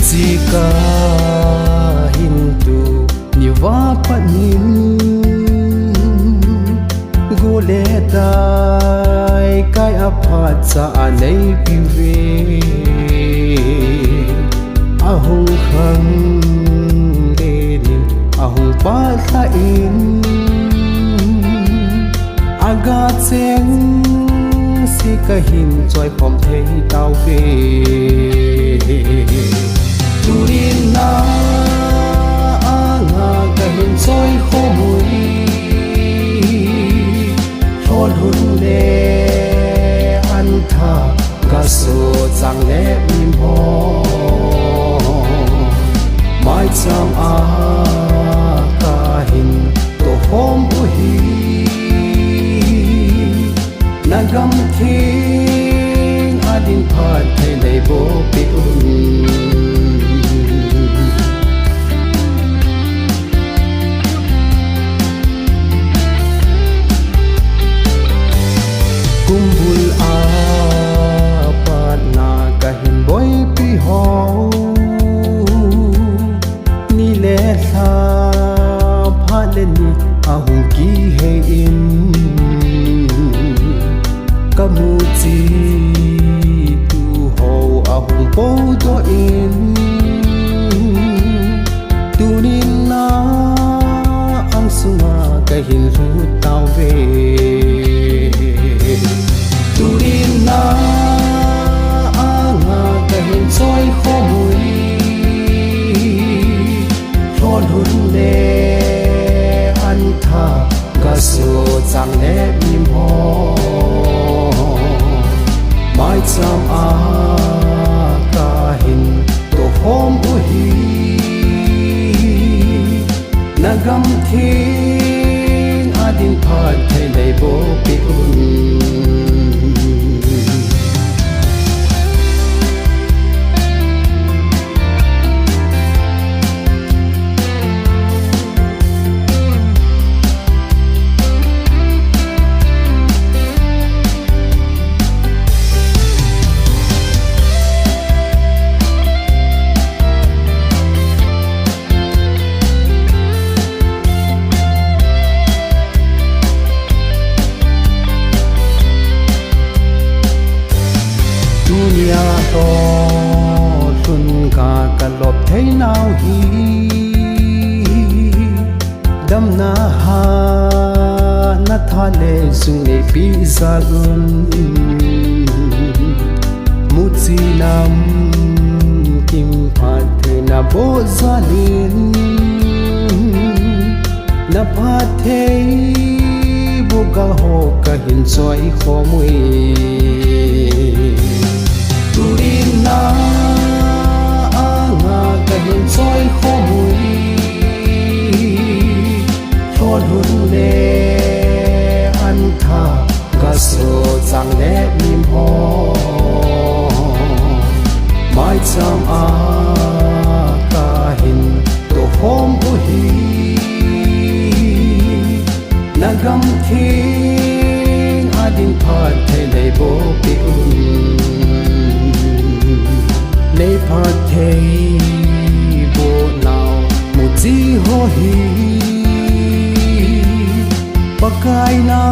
Zika hintu niwa panin gule dai kai aphat sa anei pive ahung khang denin ahung pa tha in aga cheng si ka hin choi phom thei tau ve turin na anga ka hin choi khomui thon hun le an tha ka so chang le im ho mai cham a ka hin to hom u hi nagam thing adin phat thei nei bo pi un kumbul a pat na ka hin boy pi ho ni le tha pha le ni a hung ki he in kamuchi tu ho a hung po do in tunin na ang sunga ka hin ru tau ve turin na anga ka hin choi khomui thon hun le an tha ka so chang le im ho mai cham a ka hin to hom u hi nagam thing adin phat thei nei bo pi un dunia to sun ka kalop thei nau hi dam na ha na tha le sung ne pi zalun muchi nam kim phat the na bo zalin na phat thei bu ga ho ka hin choi khomui turin na anga ka hin choi khomui thon hun le an tha ka so chang le mim ho mai cham a ka hin to hom u hi nagam thing adin phat thei nei bo pi un lấy phát thế bộ nào một gì ho hi bắc cai na